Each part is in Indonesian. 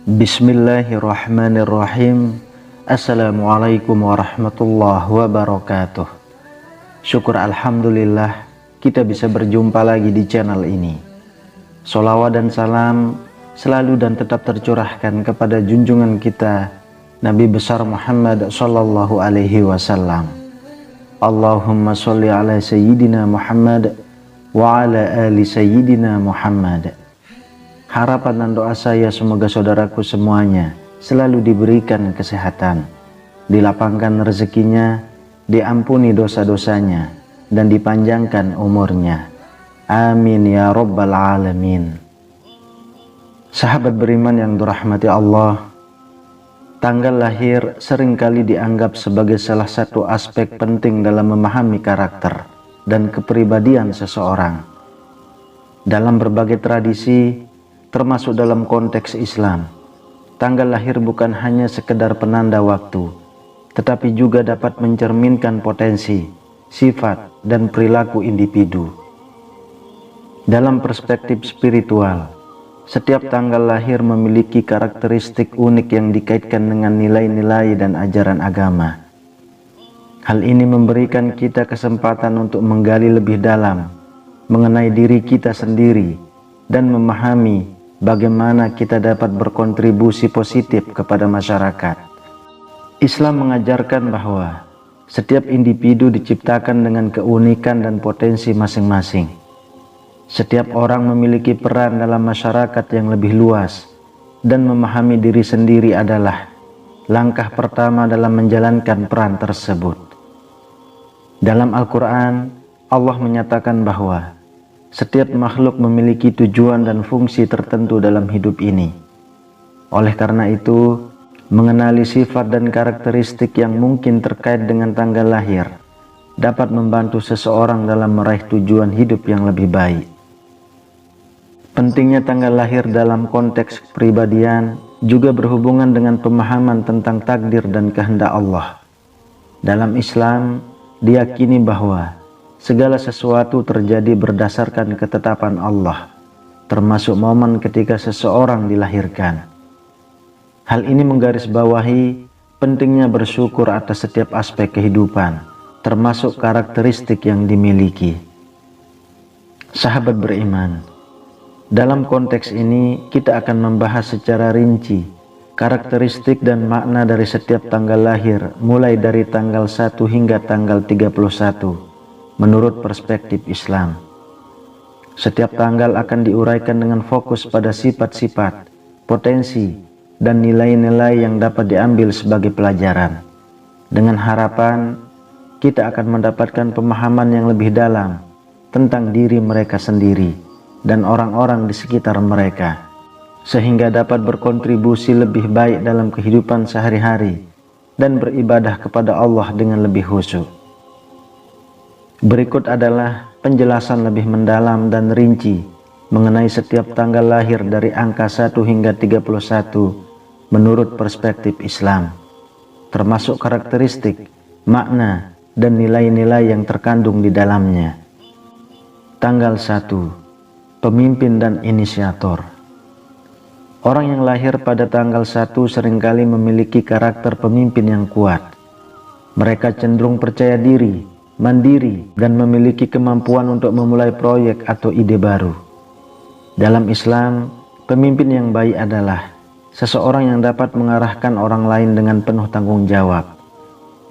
Bismillahirrahmanirrahim. Assalamualaikum warahmatullahi wabarakatuh. Syukur alhamdulillah kita bisa berjumpa lagi di channel ini. Sholawat dan salam selalu dan tetap tercurahkan kepada junjungan kita Nabi besar Muhammad sallallahu alaihi wasallam. Allahumma sholli ala sayyidina Muhammad wa ala ali sayyidina Muhammad. Harapan dan doa saya semoga saudaraku semuanya selalu diberikan kesehatan, dilapangkan rezekinya, diampuni dosa-dosanya, dan dipanjangkan umurnya. Amin ya rabbal alamin. Sahabat beriman yang dirahmati Allah, tanggal lahir seringkali dianggap sebagai salah satu aspek penting dalam memahami karakter dan kepribadian seseorang. Dalam berbagai tradisi, termasuk dalam konteks Islam, tanggal lahir bukan hanya sekedar penanda waktu, tetapi juga dapat mencerminkan potensi, sifat, dan perilaku individu. Dalam perspektif spiritual, setiap tanggal lahir memiliki karakteristik unik yang dikaitkan dengan nilai-nilai dan ajaran agama. Hal ini memberikan kita kesempatan untuk menggali lebih dalam mengenai diri kita sendiri dan memahami bagaimana kita dapat berkontribusi positif kepada masyarakat. Islam mengajarkan bahwa setiap individu diciptakan dengan keunikan dan potensi masing-masing. Setiap orang memiliki peran dalam masyarakat yang lebih luas, dan memahami diri sendiri adalah langkah pertama dalam menjalankan peran tersebut. Dalam Al-Quran, Allah menyatakan bahwa setiap makhluk memiliki tujuan dan fungsi tertentu dalam hidup ini. Oleh karena itu, mengenali sifat dan karakteristik yang mungkin terkait dengan tanggal lahir dapat membantu seseorang dalam meraih tujuan hidup yang lebih baik. Pentingnya tanggal lahir dalam konteks kepribadian juga berhubungan dengan pemahaman tentang takdir dan kehendak Allah. Dalam Islam, diyakini bahwa segala sesuatu terjadi berdasarkan ketetapan Allah, termasuk momen ketika seseorang dilahirkan. Hal ini menggarisbawahi pentingnya bersyukur atas setiap aspek kehidupan, termasuk karakteristik yang dimiliki. Sahabat beriman, dalam konteks ini kita akan membahas secara rinci karakteristik dan makna dari setiap tanggal lahir, mulai dari tanggal 1 hingga tanggal 31. Menurut perspektif Islam, setiap tanggal akan diuraikan dengan fokus pada sifat-sifat, potensi, dan nilai-nilai yang dapat diambil sebagai pelajaran. Dengan harapan, kita akan mendapatkan pemahaman yang lebih dalam tentang diri mereka sendiri dan orang-orang di sekitar mereka, sehingga dapat berkontribusi lebih baik dalam kehidupan sehari-hari dan beribadah kepada Allah dengan lebih khusyuk. Berikut adalah penjelasan lebih mendalam dan rinci mengenai setiap tanggal lahir dari angka 1 hingga 31 menurut perspektif Islam, termasuk karakteristik, makna, dan nilai-nilai yang terkandung di dalamnya. Tanggal 1, pemimpin dan inisiator. Orang yang lahir pada tanggal 1 seringkali memiliki karakter pemimpin yang kuat. Mereka cenderung percaya diri, mandiri, dan memiliki kemampuan untuk memulai proyek atau ide baru. Dalam Islam, pemimpin yang baik adalah seseorang yang dapat mengarahkan orang lain dengan penuh tanggung jawab.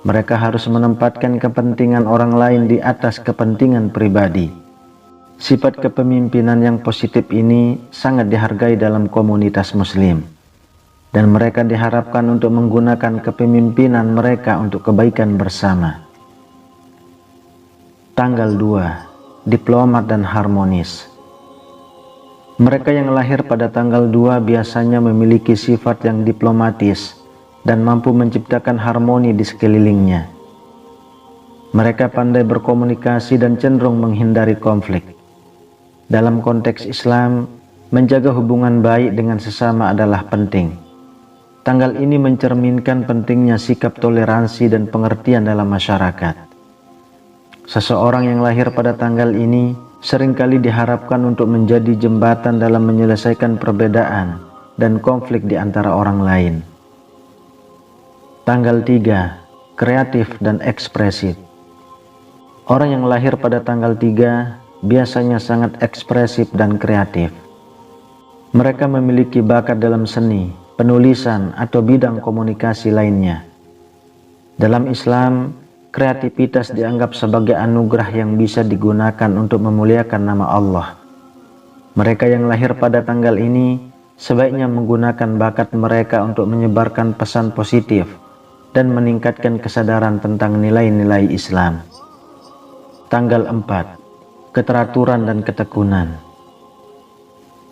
Mereka harus menempatkan kepentingan orang lain di atas kepentingan pribadi. Sifat kepemimpinan yang positif ini sangat dihargai dalam komunitas Muslim, dan mereka diharapkan untuk menggunakan kepemimpinan mereka untuk kebaikan bersama. Tanggal 2, diplomat dan harmonis. Mereka yang lahir pada tanggal 2 biasanya memiliki sifat yang diplomatis dan mampu menciptakan harmoni di sekelilingnya. Mereka pandai berkomunikasi dan cenderung menghindari konflik. Dalam konteks Islam, menjaga hubungan baik dengan sesama adalah penting. Tanggal ini mencerminkan pentingnya sikap toleransi dan pengertian dalam masyarakat. Seseorang yang lahir pada tanggal ini seringkali diharapkan untuk menjadi jembatan dalam menyelesaikan perbedaan dan konflik di antara orang lain. Tanggal 3, kreatif dan ekspresif. Orang yang lahir pada tanggal 3 biasanya sangat ekspresif dan kreatif. Mereka memiliki bakat dalam seni, penulisan, atau bidang komunikasi lainnya. Dalam Islam, kreativitas dianggap sebagai anugerah yang bisa digunakan untuk memuliakan nama Allah. Mereka yang lahir pada tanggal ini sebaiknya menggunakan bakat mereka untuk menyebarkan pesan positif dan meningkatkan kesadaran tentang nilai-nilai Islam. Tanggal 4, keteraturan dan ketekunan.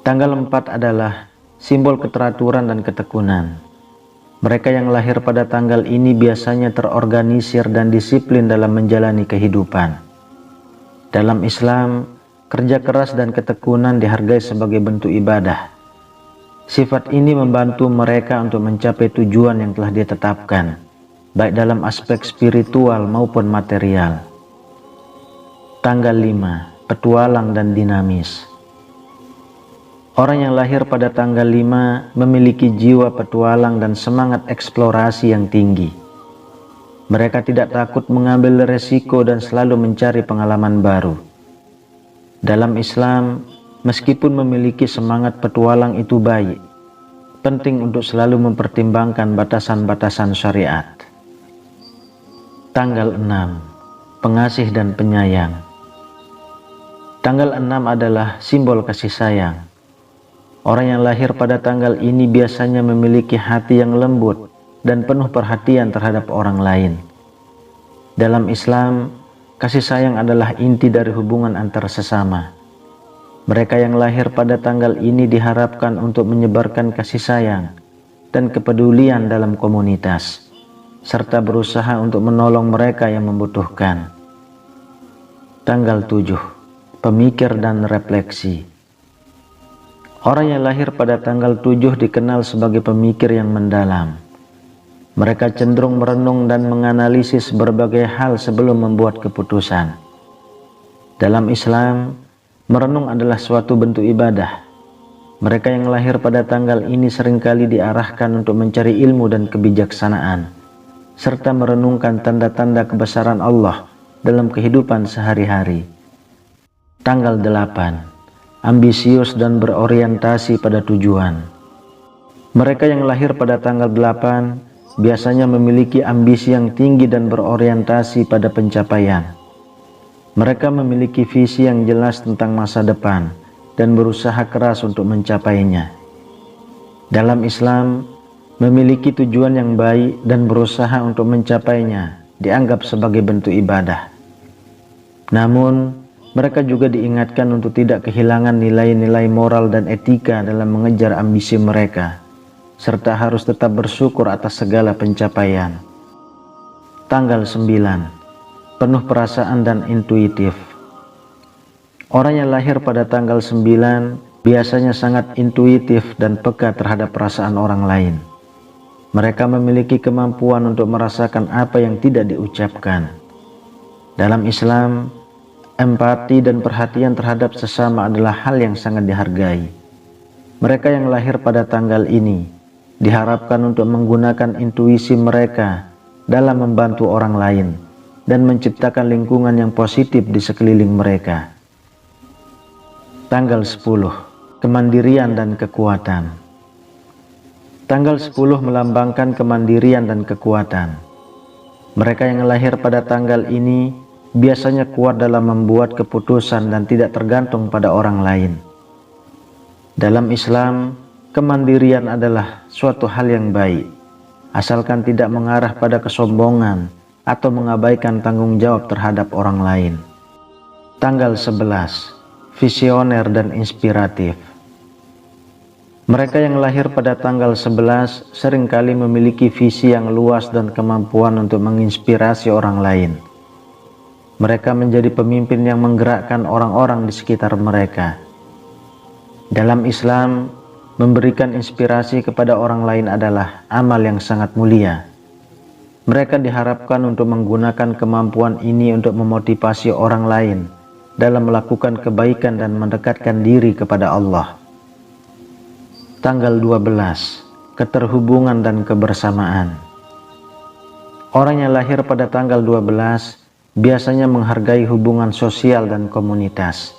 Tanggal 4 adalah simbol keteraturan dan ketekunan. Mereka yang lahir pada tanggal ini biasanya terorganisir dan disiplin dalam menjalani kehidupan. Dalam Islam, kerja keras dan ketekunan dihargai sebagai bentuk ibadah. Sifat ini membantu mereka untuk mencapai tujuan yang telah ditetapkan, baik dalam aspek spiritual maupun material. Tanggal 5, petualang dan dinamis. Orang yang lahir pada tanggal 5 memiliki jiwa petualang dan semangat eksplorasi yang tinggi. Mereka tidak takut mengambil resiko dan selalu mencari pengalaman baru. Dalam Islam, meskipun memiliki semangat petualang itu baik, penting untuk selalu mempertimbangkan batasan-batasan syariat. Tanggal 6, pengasih dan penyayang. Tanggal 6 adalah simbol kasih sayang. Orang yang lahir pada tanggal ini biasanya memiliki hati yang lembut dan penuh perhatian terhadap orang lain. Dalam Islam, kasih sayang adalah inti dari hubungan antar sesama. Mereka yang lahir pada tanggal ini diharapkan untuk menyebarkan kasih sayang dan kepedulian dalam komunitas, serta berusaha untuk menolong mereka yang membutuhkan. Tanggal 7, pemikir dan refleksi. Orang yang lahir pada tanggal 7 dikenal sebagai pemikir yang mendalam. Mereka cenderung merenung dan menganalisis berbagai hal sebelum membuat keputusan. Dalam Islam, merenung adalah suatu bentuk ibadah. Mereka yang lahir pada tanggal ini seringkali diarahkan untuk mencari ilmu dan kebijaksanaan, serta merenungkan tanda-tanda kebesaran Allah dalam kehidupan sehari-hari. Tanggal 8, ambisius dan berorientasi pada tujuan. Mereka yang lahir pada tanggal 8 biasanya memiliki ambisi yang tinggi dan berorientasi pada pencapaian. Mereka memiliki visi yang jelas tentang masa depan dan berusaha keras untuk mencapainya. Dalam Islam, memiliki tujuan yang baik dan berusaha untuk mencapainya dianggap sebagai bentuk ibadah. Namun, mereka juga diingatkan untuk tidak kehilangan nilai-nilai moral dan etika dalam mengejar ambisi mereka, serta harus tetap bersyukur atas segala pencapaian. Tanggal 9, penuh perasaan dan intuitif. Orang yang lahir pada tanggal 9 biasanya sangat intuitif dan peka terhadap perasaan orang lain. Mereka memiliki kemampuan untuk merasakan apa yang tidak diucapkan. Dalam Islam, empati dan perhatian terhadap sesama adalah hal yang sangat dihargai. Mereka yang lahir pada tanggal ini diharapkan untuk menggunakan intuisi mereka dalam membantu orang lain dan menciptakan lingkungan yang positif di sekeliling mereka. Tanggal 10, kemandirian dan kekuatan. Tanggal 10 melambangkan kemandirian dan kekuatan. Mereka yang lahir pada tanggal ini biasanya kuat dalam membuat keputusan dan tidak tergantung pada orang lain. Dalam Islam, kemandirian adalah suatu hal yang baik, asalkan tidak mengarah pada kesombongan atau mengabaikan tanggung jawab terhadap orang lain. Tanggal 11, visioner dan inspiratif. Mereka yang lahir pada tanggal 11 seringkali memiliki visi yang luas dan kemampuan untuk menginspirasi orang lain. Mereka menjadi pemimpin yang menggerakkan orang-orang di sekitar mereka. Dalam Islam, memberikan inspirasi kepada orang lain adalah amal yang sangat mulia. Mereka diharapkan untuk menggunakan kemampuan ini untuk memotivasi orang lain dalam melakukan kebaikan dan mendekatkan diri kepada Allah. Tanggal 12, keterhubungan dan kebersamaan. Orang yang lahir pada tanggal 12 biasanya menghargai hubungan sosial dan komunitas.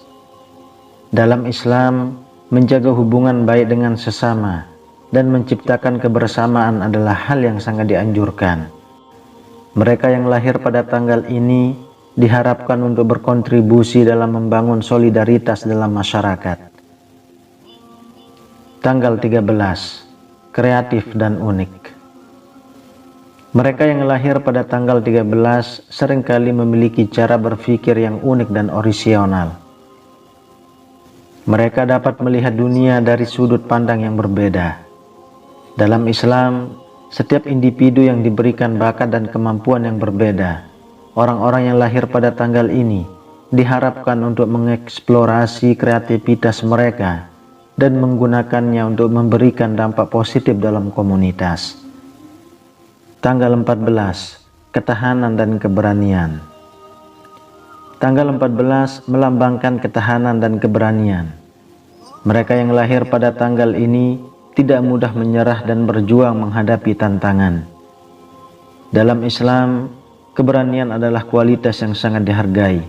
Dalam Islam, menjaga hubungan baik dengan sesama dan menciptakan kebersamaan adalah hal yang sangat dianjurkan. Mereka yang lahir pada tanggal ini diharapkan untuk berkontribusi dalam membangun solidaritas dalam masyarakat. Tanggal 13, kreatif dan unik. Mereka yang lahir pada tanggal 13 seringkali memiliki cara berpikir yang unik dan orisinal. Mereka dapat melihat dunia dari sudut pandang yang berbeda. Dalam Islam, setiap individu yang diberikan bakat dan kemampuan yang berbeda. Orang-orang yang lahir pada tanggal ini diharapkan untuk mengeksplorasi kreativitas mereka dan menggunakannya untuk memberikan dampak positif dalam komunitas. Tanggal 14, ketahanan dan keberanian. Tanggal 14 melambangkan ketahanan dan keberanian. Mereka yang lahir pada tanggal ini tidak mudah menyerah dan berjuang menghadapi tantangan. Dalam Islam, keberanian adalah kualitas yang sangat dihargai.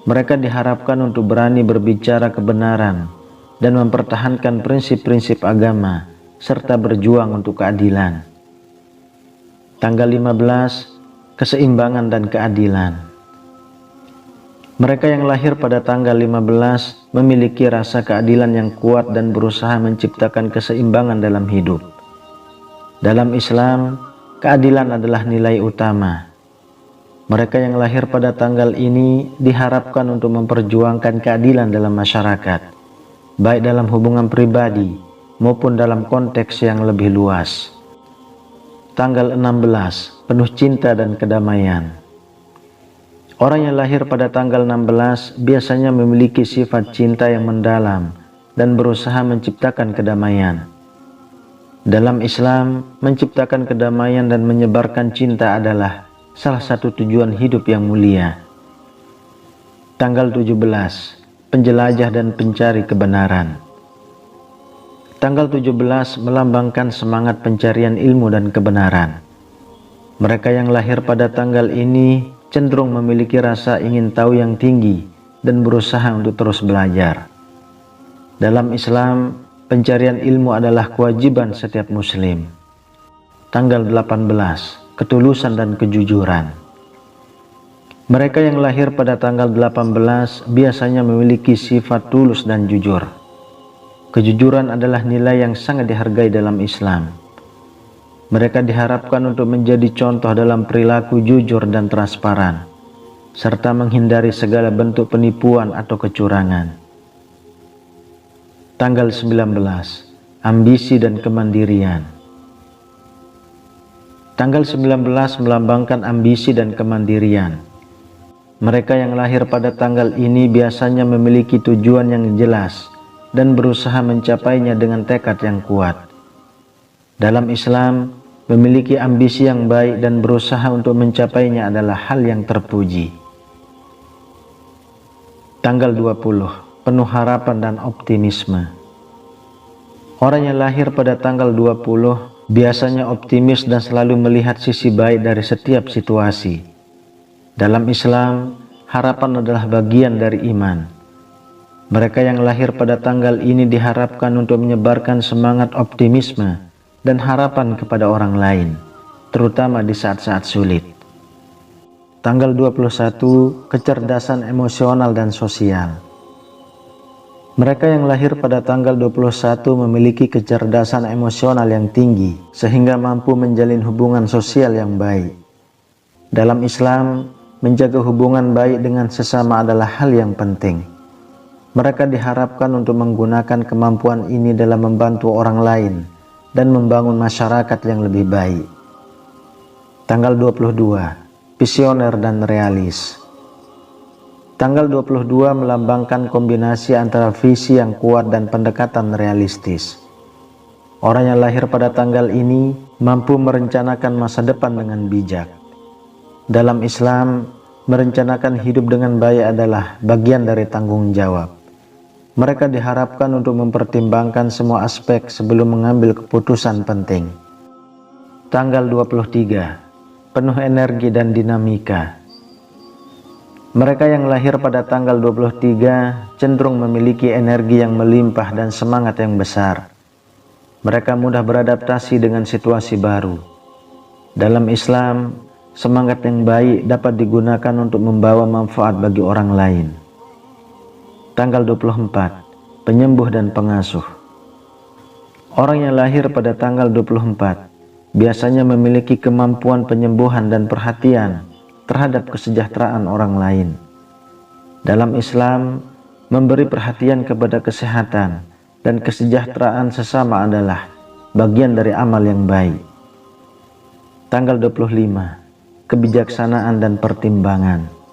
Mereka diharapkan untuk berani berbicara kebenaran dan mempertahankan prinsip-prinsip agama serta berjuang untuk keadilan. Tanggal 15, keseimbangan dan keadilan. Mereka yang lahir pada tanggal 15 memiliki rasa keadilan yang kuat dan berusaha menciptakan keseimbangan dalam hidup. Dalam Islam, keadilan adalah nilai utama. Mereka yang lahir pada tanggal ini diharapkan untuk memperjuangkan keadilan dalam masyarakat, baik dalam hubungan pribadi maupun dalam konteks yang lebih luas. Tanggal 16, penuh cinta dan kedamaian. Orang yang lahir pada tanggal 16 biasanya memiliki sifat cinta yang mendalam dan berusaha menciptakan kedamaian. Dalam Islam, menciptakan kedamaian dan menyebarkan cinta adalah salah satu tujuan hidup yang mulia. Tanggal 17, penjelajah dan pencari kebenaran. Tanggal 17 melambangkan semangat pencarian ilmu dan kebenaran. Mereka yang lahir pada tanggal ini cenderung memiliki rasa ingin tahu yang tinggi dan berusaha untuk terus belajar. Dalam Islam, pencarian ilmu adalah kewajiban setiap muslim. Tanggal 18, ketulusan dan kejujuran. Mereka yang lahir pada tanggal 18 biasanya memiliki sifat tulus dan jujur. Kejujuran adalah nilai yang sangat dihargai dalam Islam. Mereka diharapkan untuk menjadi contoh dalam perilaku jujur dan transparan, serta menghindari segala bentuk penipuan atau kecurangan. Tanggal 19, ambisi dan kemandirian. Tanggal 19 melambangkan ambisi dan kemandirian. Mereka yang lahir pada tanggal ini biasanya memiliki tujuan yang jelas dan berusaha mencapainya dengan tekad yang kuat. Dalam Islam, memiliki ambisi yang baik dan berusaha untuk mencapainya adalah hal yang terpuji. Tanggal 20, penuh harapan dan optimisme. Orang yang lahir pada tanggal 20 biasanya optimis dan selalu melihat sisi baik dari setiap situasi. Dalam Islam, harapan adalah bagian dari iman. Mereka yang lahir pada tanggal ini diharapkan untuk menyebarkan semangat optimisme dan harapan kepada orang lain, terutama di saat-saat sulit. Tanggal 21, kecerdasan emosional dan sosial. Mereka yang lahir pada tanggal 21 memiliki kecerdasan emosional yang tinggi, sehingga mampu menjalin hubungan sosial yang baik. Dalam Islam, menjaga hubungan baik dengan sesama adalah hal yang penting. Mereka diharapkan untuk menggunakan kemampuan ini dalam membantu orang lain dan membangun masyarakat yang lebih baik. Tanggal 22, visioner dan realis. Tanggal 22 melambangkan kombinasi antara visi yang kuat dan pendekatan realistis. Orang yang lahir pada tanggal ini mampu merencanakan masa depan dengan bijak. Dalam Islam, merencanakan hidup dengan baik adalah bagian dari tanggung jawab. Mereka diharapkan untuk mempertimbangkan semua aspek sebelum mengambil keputusan penting. Tanggal 23, penuh energi dan dinamika. Mereka yang lahir pada tanggal 23 cenderung memiliki energi yang melimpah dan semangat yang besar. Mereka mudah beradaptasi dengan situasi baru. Dalam Islam, semangat yang baik dapat digunakan untuk membawa manfaat bagi orang lain. Tanggal 24, penyembuh dan pengasuh. Orang yang lahir pada tanggal 24 biasanya memiliki kemampuan penyembuhan dan perhatian terhadap kesejahteraan orang lain. Dalam Islam, memberi perhatian kepada kesehatan dan kesejahteraan sesama adalah bagian dari amal yang baik. Tanggal 25, kebijaksanaan dan pertimbangan.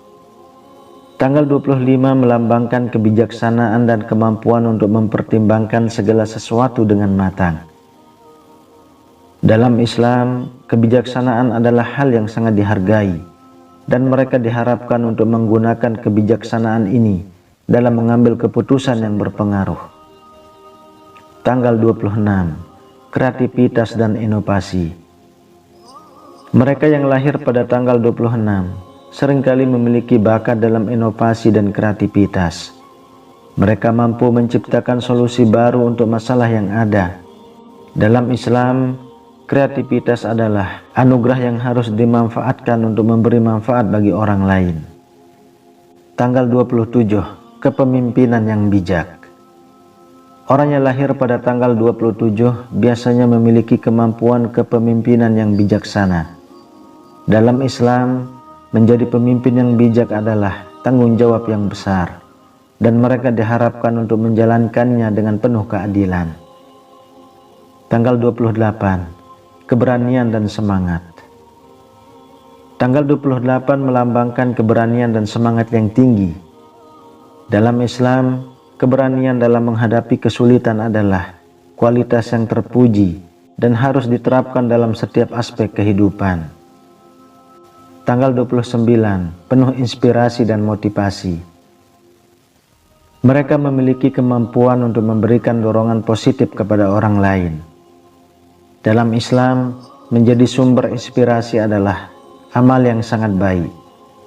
Tanggal 25 melambangkan kebijaksanaan dan kemampuan untuk mempertimbangkan segala sesuatu dengan matang. Dalam Islam, kebijaksanaan adalah hal yang sangat dihargai, dan mereka diharapkan untuk menggunakan kebijaksanaan ini dalam mengambil keputusan yang berpengaruh. Tanggal 26, kreativitas dan inovasi. Mereka yang lahir pada tanggal 26 seringkali memiliki bakat dalam inovasi dan kreativitas. Mereka mampu menciptakan solusi baru untuk masalah yang ada. Dalam Islam, kreativitas adalah anugerah yang harus dimanfaatkan untuk memberi manfaat bagi orang lain. Tanggal 27, kepemimpinan yang bijak. Orang yang lahir pada tanggal 27 biasanya memiliki kemampuan kepemimpinan yang bijaksana. Dalam Islam, menjadi pemimpin yang bijak adalah tanggung jawab yang besar, dan mereka diharapkan untuk menjalankannya dengan penuh keadilan. Tanggal 28, keberanian dan semangat. Tanggal 28 melambangkan keberanian dan semangat yang tinggi. Dalam Islam, keberanian dalam menghadapi kesulitan adalah kualitas yang terpuji dan harus diterapkan dalam setiap aspek kehidupan. Tanggal 29, penuh inspirasi dan motivasi. Mereka memiliki kemampuan untuk memberikan dorongan positif kepada orang lain. Dalam Islam, menjadi sumber inspirasi adalah amal yang sangat baik,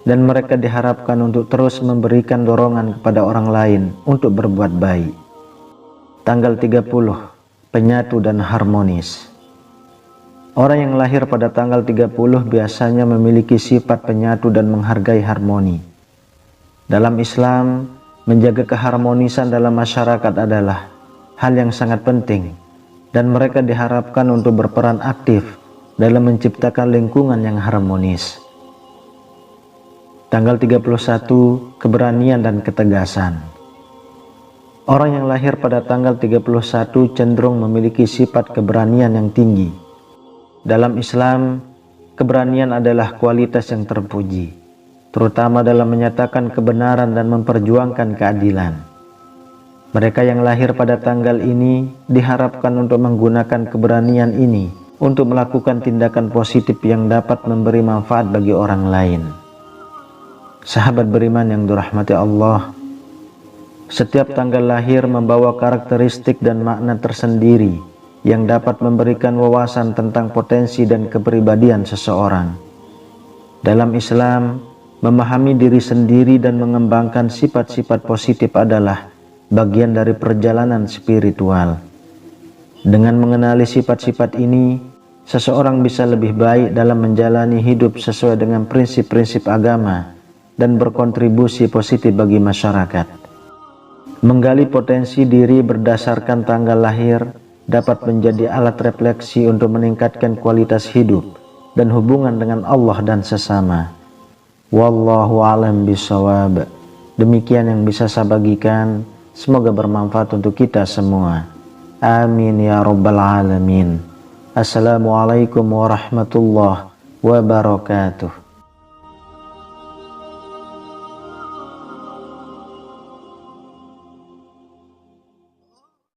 dan mereka diharapkan untuk terus memberikan dorongan kepada orang lain untuk berbuat baik. Tanggal 30, penyatu dan harmonis. Orang yang lahir pada tanggal 30 biasanya memiliki sifat penyatu dan menghargai harmoni. Dalam Islam, menjaga keharmonisan dalam masyarakat adalah hal yang sangat penting, dan mereka diharapkan untuk berperan aktif dalam menciptakan lingkungan yang harmonis. Tanggal 31, keberanian dan ketegasan. Orang yang lahir pada tanggal 31 cenderung memiliki sifat keberanian yang tinggi. Dalam Islam, keberanian adalah kualitas yang terpuji, terutama dalam menyatakan kebenaran dan memperjuangkan keadilan. Mereka yang lahir pada tanggal ini diharapkan untuk menggunakan keberanian ini untuk melakukan tindakan positif yang dapat memberi manfaat bagi orang lain. Sahabat beriman yang dirahmati Allah, setiap tanggal lahir membawa karakteristik dan makna tersendiri yang dapat memberikan wawasan tentang potensi dan kepribadian seseorang. Dalam Islam, memahami diri sendiri dan mengembangkan sifat-sifat positif adalah bagian dari perjalanan spiritual. Dengan mengenali sifat-sifat ini, seseorang bisa lebih baik dalam menjalani hidup sesuai dengan prinsip-prinsip agama dan berkontribusi positif bagi masyarakat. Menggali potensi diri berdasarkan tanggal lahir dapat menjadi alat refleksi untuk meningkatkan kualitas hidup dan hubungan dengan Allah dan sesama. Wallahu a'lam bishawab. Demikian yang bisa saya bagikan. Semoga bermanfaat untuk kita semua. Amin ya rabbal alamin. Assalamualaikum warahmatullahi wabarakatuh.